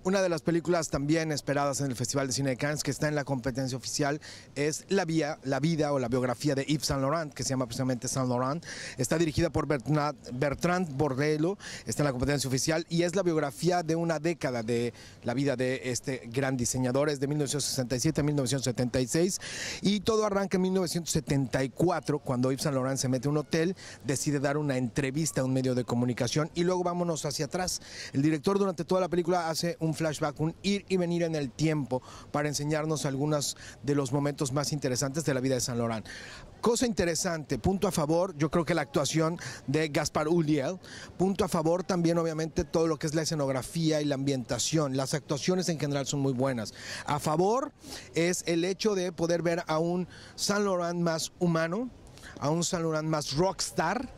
Una de las películas también esperadas en el Festival de Cine de Cannes, que está en la competencia oficial, es la vida o la biografía de Yves Saint Laurent, que se llama precisamente Saint Laurent. Está dirigida por Bertrand Bordello, está en la competencia oficial y es la biografía de una década de la vida de este gran diseñador. Es de 1967 a 1976 y todo arranca en 1974, cuando Yves Saint Laurent se mete a un hotel, decide dar una entrevista a un medio de comunicación y luego vámonos hacia atrás. El director durante toda la película hace un flashback, un ir y venir en el tiempo para enseñarnos algunos de los momentos más interesantes de la vida de Saint Laurent. Cosa interesante, punto a favor, yo creo que la actuación de Gaspard Ulliel, punto a favor también obviamente todo lo que es la escenografía y la ambientación, las actuaciones en general son muy buenas. A favor es el hecho de poder ver a un Saint Laurent más humano, a un Saint Laurent más rockstar,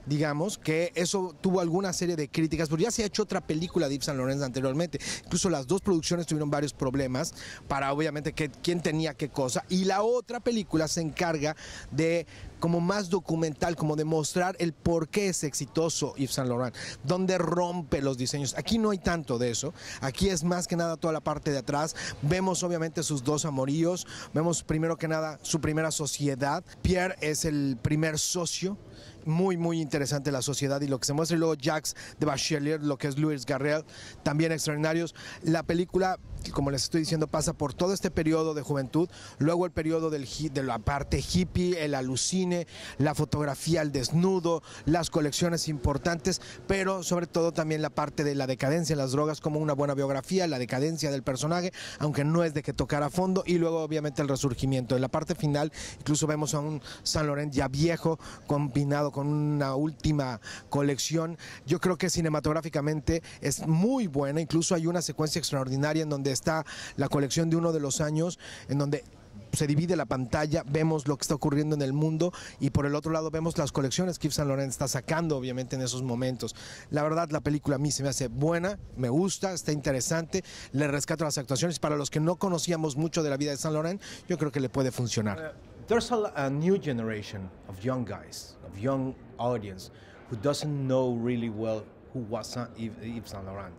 digamos, que eso tuvo alguna serie de críticas, pero ya se ha hecho otra película de Yves Saint Laurent anteriormente. Incluso las dos producciones tuvieron varios problemas para obviamente quién tenía qué cosa, y la otra película se encarga de como más documental, como de mostrar el por qué es exitoso Yves Saint Laurent, donde rompe los diseños. Aquí no hay tanto de eso, aquí es más que nada toda la parte de atrás. Vemos obviamente sus dos amoríos, vemos primero que nada su primera sociedad. Pierre es el primer socio. Muy interesante la sociedad y lo que se muestra, y luego Jacques de Bachelier, lo que es Louis Garrel, también extraordinarios. La película, como les estoy diciendo, pasa por todo este periodo de juventud, luego el periodo de la parte hippie, el alucine, la fotografía al desnudo, las colecciones importantes, pero sobre todo también la parte de la decadencia en las drogas como una buena biografía, la decadencia del personaje, aunque no es de que tocar a fondo, y luego obviamente el resurgimiento. En la parte final incluso vemos a un Saint Laurent ya viejo, combinado con una última colección. Yo creo que cinematográficamente es muy buena, incluso hay una secuencia extraordinaria en donde está la colección de uno de los años, en donde se divide la pantalla, vemos lo que está ocurriendo en el mundo y por el otro lado vemos las colecciones que Yves Saint Laurent está sacando obviamente en esos momentos. La verdad, la película a mí se me hace buena, me gusta, está interesante, le rescato las actuaciones. Para los que no conocíamos mucho de la vida de Saint Laurent, yo creo que le puede funcionar. There's a new generation of young guys, of young audience, who doesn't know really well who was Yves Saint Laurent.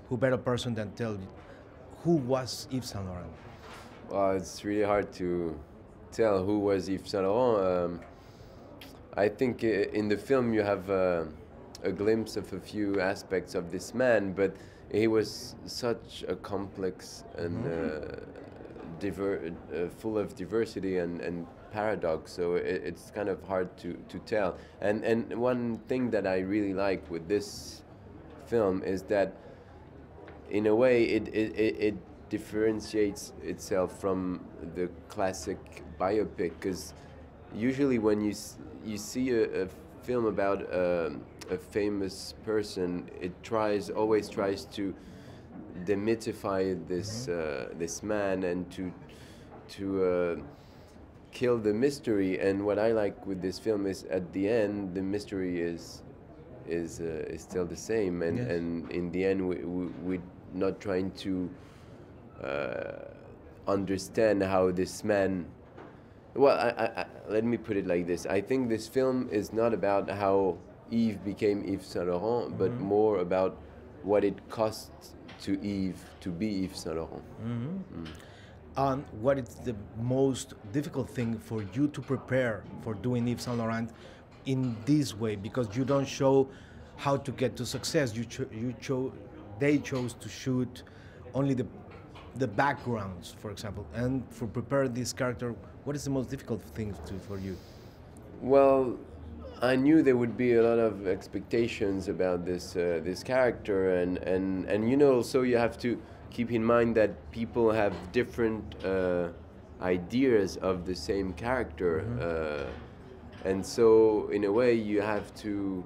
Who better person than tell you who was Yves Saint Laurent? Well, it's really hard to tell who was Yves Saint Laurent. I think in the film you have a glimpse of a few aspects of this man, but he was such a complex and full of diversity and paradox, so it's kind of hard to tell. And one thing that I really like with this film is that in a way it differentiates itself from the classic biopic, because usually when you see a film about a famous person, it always tries to demystify this man and to kill the mystery. And what I like with this film is at the end the mystery is still the same, and, yes. And in the end we're not trying to understand how this man. Well, let me put it like this. I think this film is not about how Yves became Yves Saint Laurent, but more about what it costs to Yves to be Yves Saint Laurent. And what is the most difficult thing for you to prepare for doing Yves Saint Laurent in this way? Because you don't show how to get to success. They chose to shoot only the backgrounds, for example. And for prepare this character, what is the most difficult thing for you? Well, I knew there would be a lot of expectations about this character, and you know, so you have to keep in mind that people have different ideas of the same character, and so in a way you have to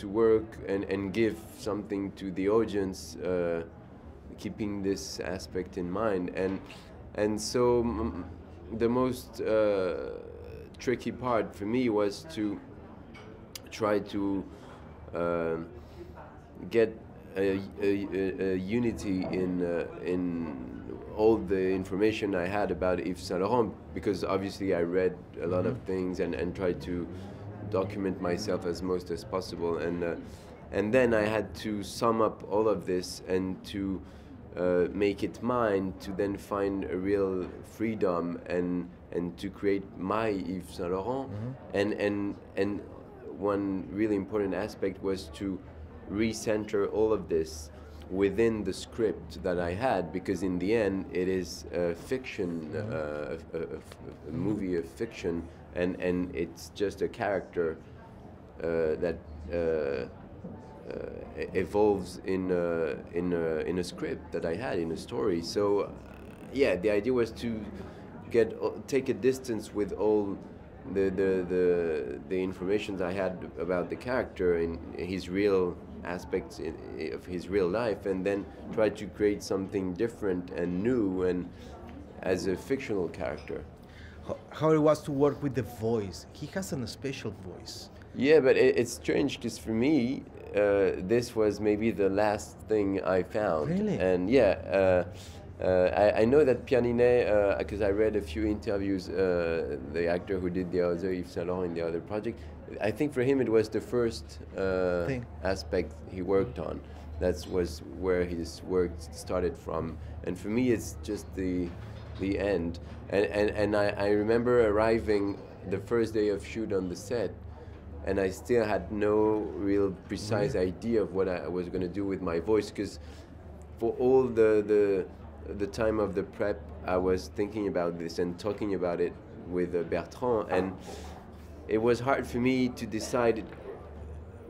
work and give something to the audience, keeping this aspect in mind, and so the most tricky part for me was to try to get a unity in all the information I had about Yves Saint Laurent, because obviously I read a lot of things and tried to document myself as most as possible, And then I had to sum up all of this and to make it mine, to then find a real freedom and to create my Yves Saint Laurent. And one really important aspect was to recenter all of this within the script that I had, because in the end it is a fiction, a movie of fiction, and it's just a character that evolves in a script that I had, in a story. So yeah, the idea was to take a distance with all the information I had about the character and his real aspects of his real life, and then try to create something different and new and as a fictional character. How it was to work with the voice? He has a special voice. Yeah, but it's strange because for me, this was maybe the last thing I found. Really? And yeah, I know that Pierre Ninet, because I read a few interviews, the actor who did the other Yves Saint Laurent in the other project, I think for him it was the first aspect he worked on. That was where his work started from. And for me it's just the end. And I remember arriving the first day of shoot on the set, and I still had no real precise idea of what I was going to do with my voice, because for all the time of the prep, I was thinking about this and talking about it with Bertrand, and it was hard for me to decide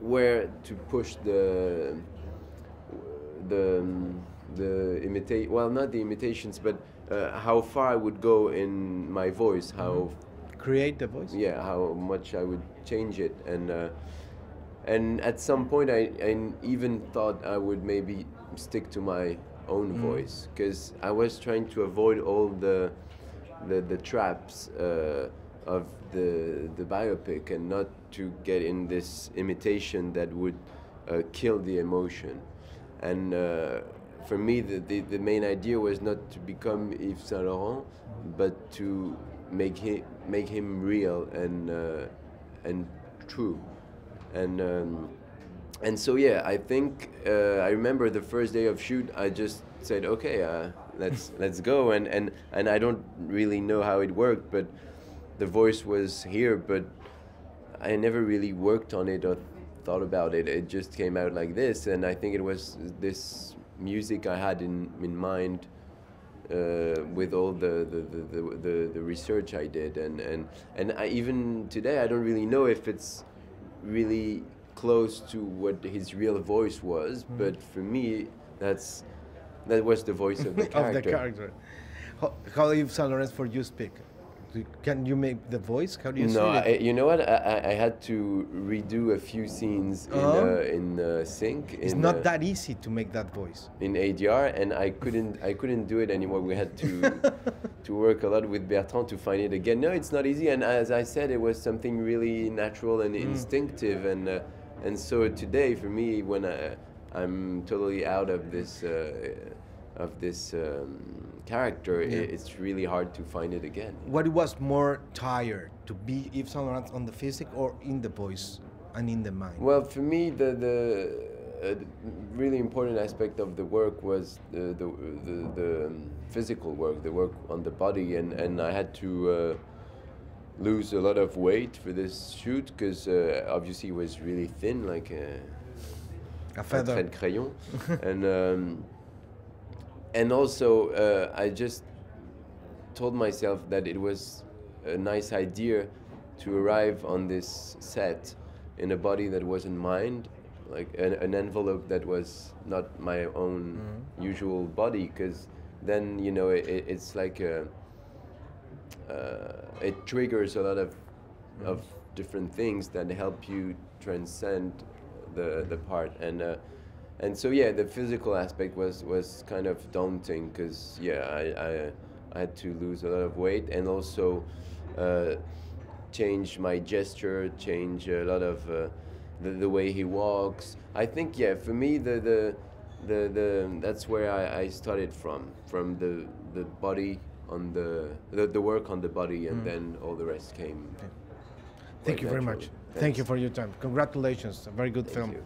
where to push the well, not the imitations, but how far I would go in my voice, how create the voice. Yeah, how much I would change it, and at some point I even thought I would maybe stick to my own voice, because I was trying to avoid all the traps of the biopic, and not to get in this imitation that would kill the emotion. And for me, the main idea was not to become Yves Saint Laurent, but to make him real and true. And so yeah, I think I remember the first day of shoot, I just said, okay, let's go, and I don't really know how it worked, but the voice was here, but I never really worked on it or thought about it. It just came out like this, and I think it was this music I had in mind with all the research I did, and I, even today I don't really know if it's really close to what his real voice was, but for me that was the voice of the character. Of the character. How Yves Saint Laurent for you speak? Can you make the voice? How do you say it? You know what? I had to redo a few scenes in sync. It's not that easy to make that voice in ADR, and I couldn't do it anymore. We had to work a lot with Bertrand to find it again. No, it's not easy, and as I said, it was something really natural and instinctive, and so today for me, when I'm totally out of this character, it's really hard to find it again. What was more tired, to be Yves Saint Laurent on the physique or in the voice and in the mind? Well, for me, the really important aspect of the work was the physical work, the work on the body, and I had to lose a lot of weight for this shoot, because obviously it was really thin, like a feather crayon, and also I just told myself that it was a nice idea to arrive on this set in a body that wasn't mine, like an envelope that was not my own usual body, because then, you know, it's like it triggers a lot of different things that help you transcend the part, and so yeah, the physical aspect was kind of daunting, because yeah, I had to lose a lot of weight, and also change my gesture, change a lot of the way he walks. I think, yeah, for me that's where I started from the body on the work on the body, and then all the rest came. Thank you very much. Thank you for your time. Congratulations, a very good film. You.